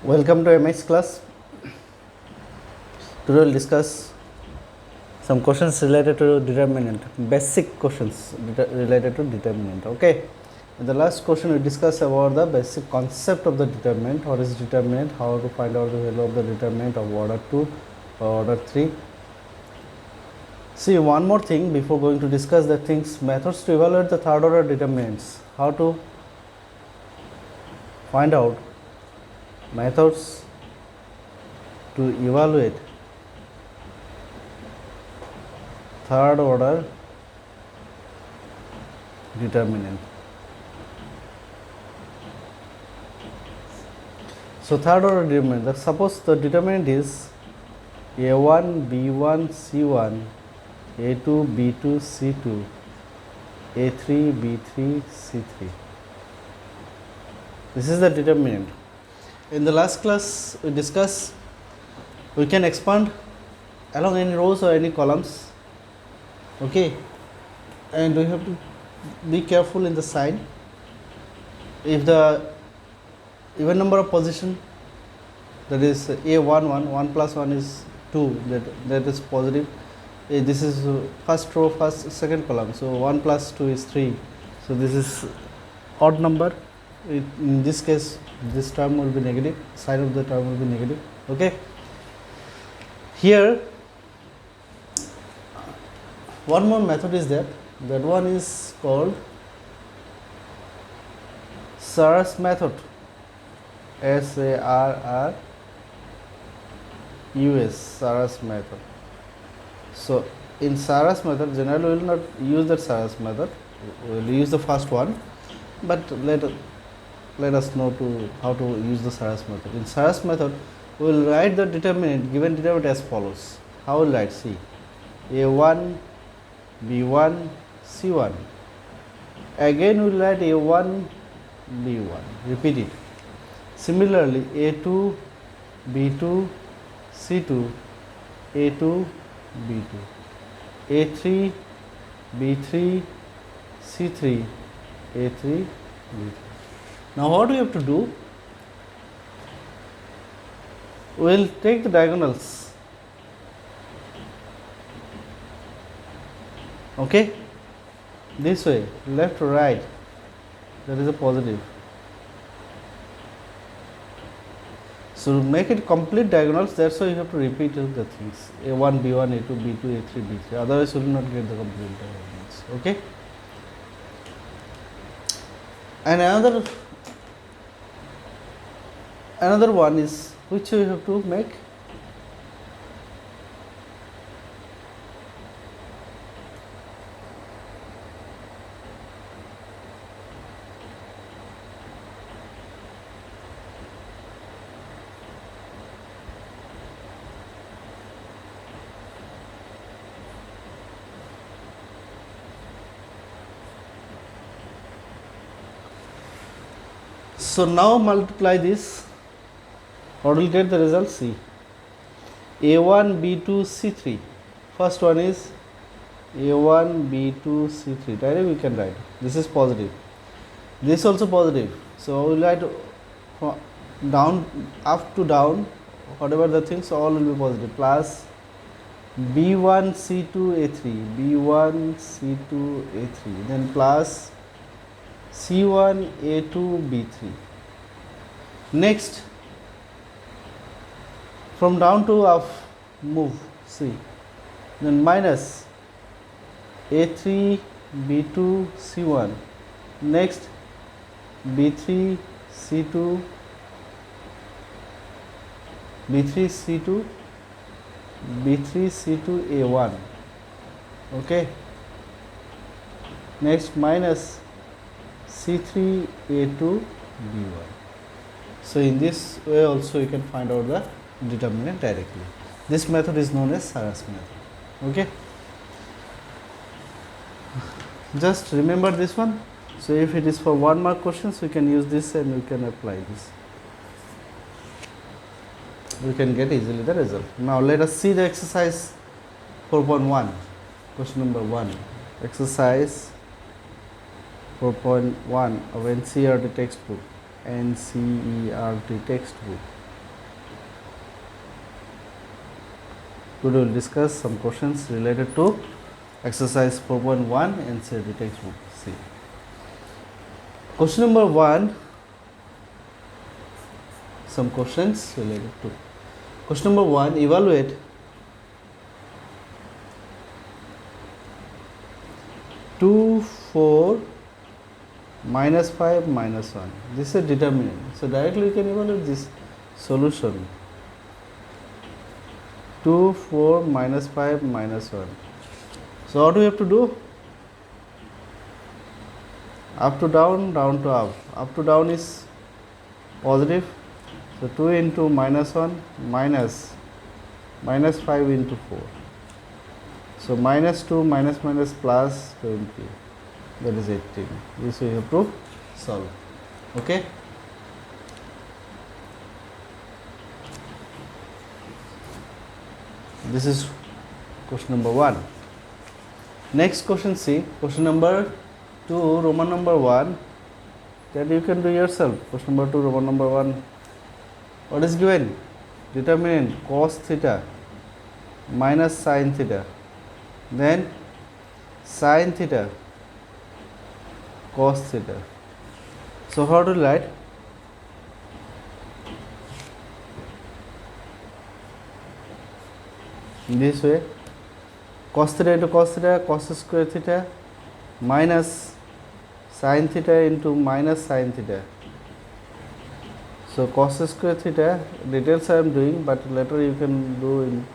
Welcome to MX class. Today we'll discuss some questions related to determinant, basic questions related to determinant. Okay. In the last question we discussed about the basic concept of the determinant. What is determinant? How to find out the value of the determinant of order 2 or order 3. See, one more thing before going to discuss the things, methods to evaluate the third order determinants. How to find out methods to evaluate third order determinant. So third order determinant, suppose the determinant is A1, B1, C1, A2, B2, C2, A3, B3, C3. This is the determinant. In the last class we discussed we can expand along any rows or any columns, okay, and we have to be careful in the sign. If the even number of position, that is A11, 1 plus 1 is 2, that is positive. This is first row, second column, so 1 plus 2 is 3, so this is odd number. In this case this term will be negative, sign of the term will be negative, okay. Here one more method is that one is called Sarrus method, Sarrus, Sarrus method. So in Sarrus method, generally we will not use the Sarrus method, we will use the first one, but let us know how to use the Sarrus method. In Sarrus method, we will write the determinant, given determinant as follows. How will write? See, A1, B1, C1. Again we will write A1, B1. Repeat it. Similarly, A2, B2, C2, A2, B2, A3, B3, C3, A3, B3. Now what we have to do? We will take the diagonals, okay, this way, left to right, that is a positive. So to make it complete diagonals, that's why you have to repeat the things, A1, B1, A2, B2, A3, B3, otherwise you will not get the complete diagonals, okay. And another one is which you have to make so now multiply this. What will get the result? See, A1, B2, C3. First one is A1, B2, C3. Directly we can write. This is positive. This also positive. So we will write from down, up to down, whatever the things, all will be positive. Plus B1, C2, A3. B1, C2, A3. Then plus C1, A2, B3. Next, from down to up, move, see, then minus A3, B2, C1, next B3, C2, B3, C2, B3, C2, A1, okay, next minus C3, A2, B1. So in this way also you can find out the determinant directly. This method is known as Sarrus method, okay. Just remember this one. So if it is for 1 mark questions, we can use this and we can apply this. We can get easily the result. Now let us see the exercise 4.1, question number 1. Exercise 4.1 of NCERT textbook, NCERT textbook. Today we will discuss some questions related to exercise 4.1 NCERT textbook C. Question number 1, some questions related to. Question number 1, evaluate 2, 4, minus 5, minus 1. This is a determinant. So directly you can evaluate this solution. 2, 4, minus 5, minus 1. So what do we have to do? Up to down, down to up. Up to down is positive. So 2 into minus 1 minus 5 into 4. So minus 2 minus plus 20. That is 18. This we have to solve. Okay. This is question number 1. Next question, see question number 2, Roman number 1. That you can do yourself. Question number 2, Roman number 1. What is given? Determinant cos theta minus sin theta. Then sin theta cos theta. So how to write? In this way, cos theta into cos theta, cos square theta minus sin theta into minus sin theta. So cos square theta, details I am doing, but later you can do in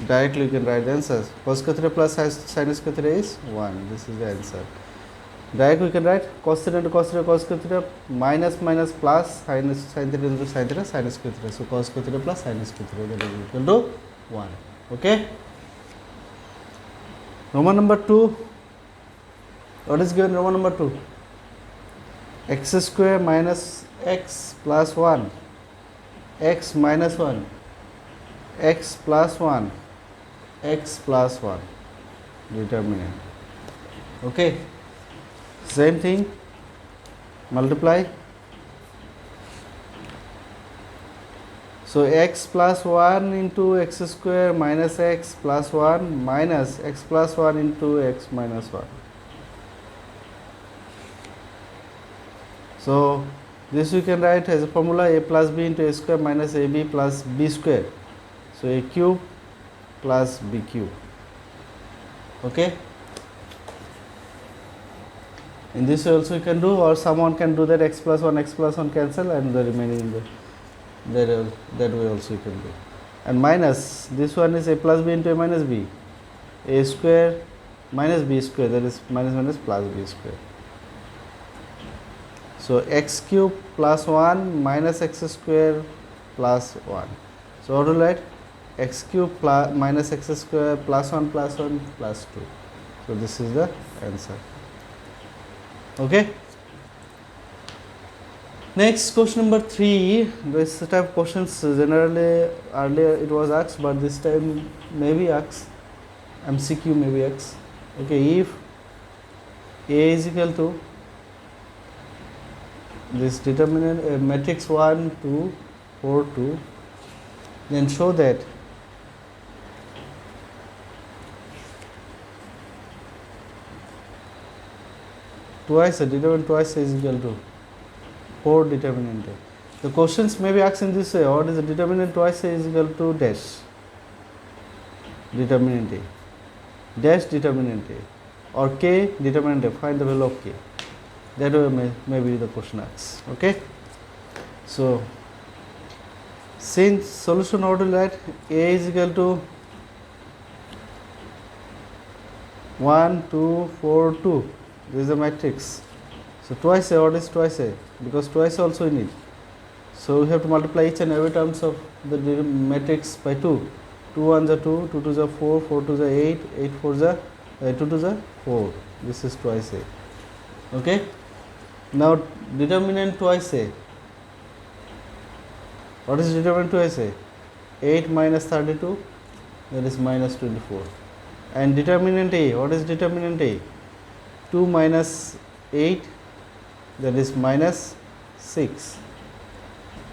directly you can write the answers. Cos square theta plus sin square theta is 1. This is the answer. Directly we can write cos theta into cos square theta minus plus sin theta into sin theta sin square theta. So cos square theta plus sin square theta, that is equal to 1. Okay. Roman number 2. What is given Roman number 2? X square minus x plus 1, x minus 1, x plus 1, x plus 1, determinant. Okay. Same thing, multiply. So x plus 1 into x square minus x plus 1 minus x plus 1 into x minus 1. So this you can write as a formula, a plus b into a square minus ab plus b square. So a cube plus b cube. Okay. In this way also you can do, or someone can do that x plus 1 cancel and the remaining that way also you can do. And minus, this one is a plus b into a minus b, a square minus b square, that is minus plus b square. So x cube plus 1 minus x square plus 1. So how to write? X cube plus minus x square plus 1 plus 2. So this is the answer. Okay. Next, question number 3. This type of questions generally earlier it was asked, but this time maybe asked, MCQ maybe asked. Okay, if A is equal to this determinant matrix 1 2 4 2, then show that twice a determinant twice is equal to 4 determinant A. The questions may be asked in this way: what is the determinant twice A is equal to dash determinant A, dash determinant A, or K determinant A, find the value of K. That way may be the question asked. Okay. So since solution how to write? A is equal to 1 2 4 2. This is the matrix. So twice A, what is twice A? Because twice also we need. So we have to multiply each and every terms of the matrix by 2. 2 1s are 2, 2 2s are 4, 4 2s are 8, 8 4s are 2 2s are 4. This is twice A. Okay. Now determinant twice A. What is determinant twice A? 8 minus 32, that is minus 24. And determinant A, what is determinant A? 2 minus 8, that is minus 6.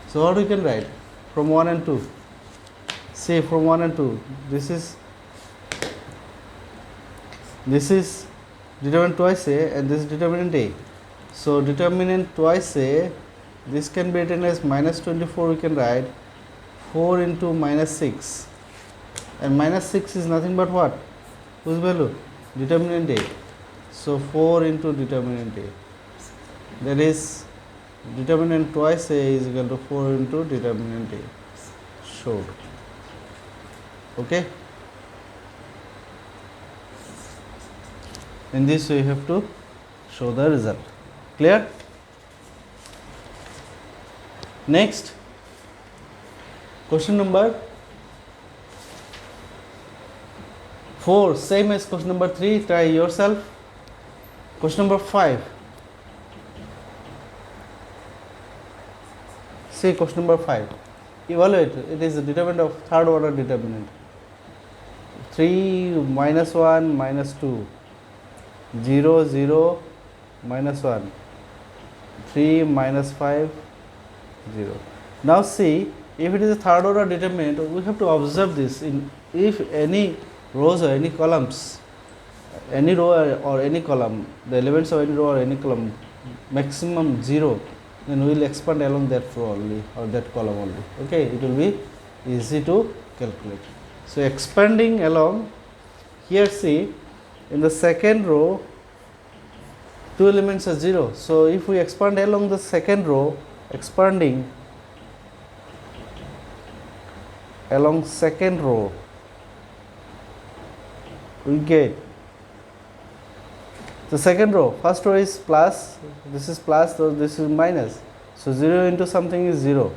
So what we can write from 1 and 2? See from 1 and 2, this is determinant twice a and this is determinant a. So determinant twice a, this can be written as minus 24. We can write 4 into minus 6, and minus 6 is nothing but what? Whose value? Determinant a. So 4 into determinant a, that is determinant twice a is equal to 4 into determinant a. Showed. Okay. In this way you have to show the result. Clear? Next, question number 4, same as question number 3, try yourself. Question number 5. See question number 5. Evaluate. It is a determinant of third order determinant. 3 minus 1 minus 2. 0 0 minus 1. 3 minus 5 0. Now see, if it is a third order determinant, we have to observe this. If any rows or any columns, any row or any column, the elements of any row or any column maximum 0, then we will expand along that row only or that column only. Okay, it will be easy to calculate. So expanding along, here see, in the second row 2 elements are 0. So if we expand along the second row, expanding along second row, we get the second row. First row is plus, this is plus, so this is minus. So 0 into something is 0.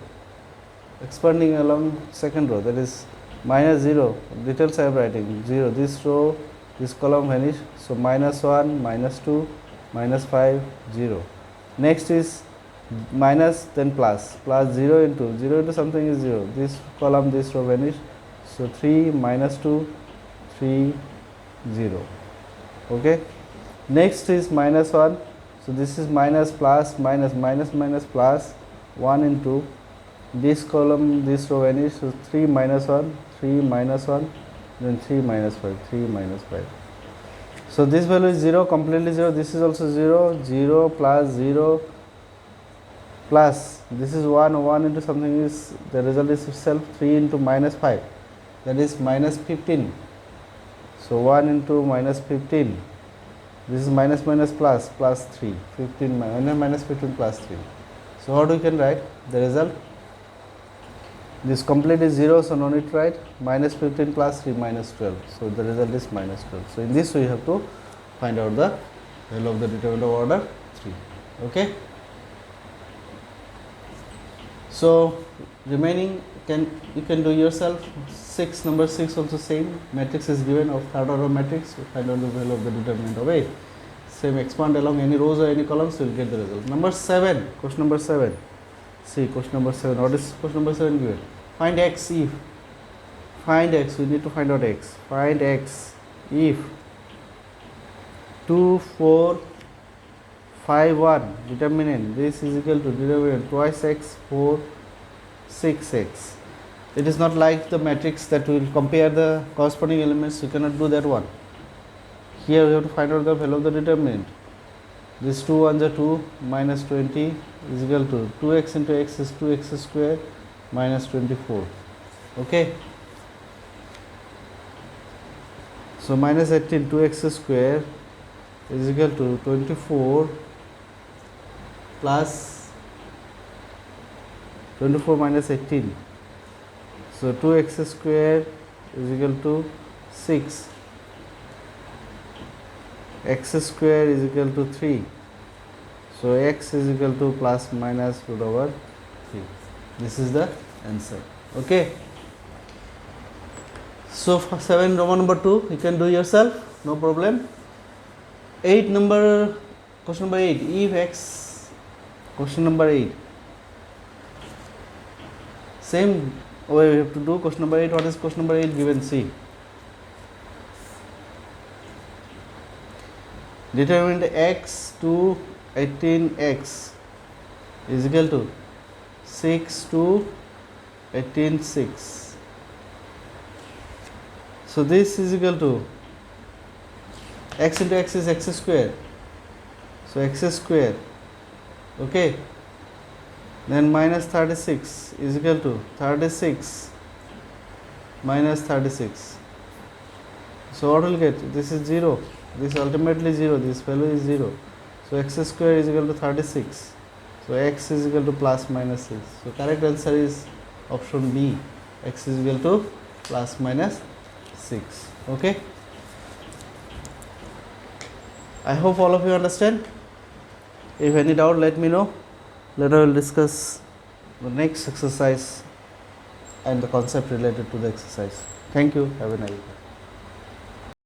Expanding along second row, that is minus 0. Details I am writing 0. This row, this column vanish. So minus 1, minus 2, minus 5, 0. Next is minus, then plus. Plus 0 into something is 0. This column, this row vanish. So 3, minus 2, 3, 0. Okay. Next is minus 1. So this is minus, plus, minus, minus, minus, plus 1 into this column, this row vanish. So 3 minus 1, 3 minus 1, then 3 minus 5, 3 minus 5. So this value is 0, completely 0. This is also 0, 0 plus 0 plus, this is 1, 1 into something is, the result is itself 3 into minus 5, that is minus 15. So 1 into minus 15, this is minus minus plus, plus 3, 15 minus 15 plus 3. So how do we can write the result? This complete is 0, so no need to write. Minus 15 plus 3 minus 12. So the result is minus 12. So in this way you have to find out the value of the determinant of order 3. Okay. So remaining you can do yourself. Number 6 also same. Matrix is given of third order matrix. So find out the value of the determinant of A. Same, expand along any rows or any columns, you will get the result. Number 7, question number 7. See question number 7. What is question number 7 given? Find x if. Find x. We need to find out x. Find x if 2, 4, 5, 1. Determinant. This is equal to determinant twice x, 4, 6x. It is not like the matrix that we will compare the corresponding elements. You cannot do that one. Here we have to find out the value of the determinant. This 2 ones are 2, minus 20 is equal to 2x into x is 2x square minus 24. Okay. So minus 18, 2x square is equal to 24 plus 24 minus 18. So 2x square is equal to 6. X square is equal to 3. So x is equal to plus minus root over 3. This is the answer. Okay. So for 7 Roman number 2 you can do yourself, no problem. 8 number, question number 8, if x, question number 8. Same way we have to do question number 8. What is question number 8 given? See. Determinant x to 18x is equal to 6 to 18 6. So this is equal to x into x is x square, so x square, okay. Then minus 36 is equal to 36 minus 36. So what will get? This is 0, this is ultimately 0, this value is 0. So x square is equal to 36. So x is equal to plus minus 6. So correct answer is option B, x is equal to plus minus 6. Okay. I hope all of you understand. If any doubt, let me know. Later we will discuss the next exercise and the concept related to the exercise. Thank you. Have a nice day.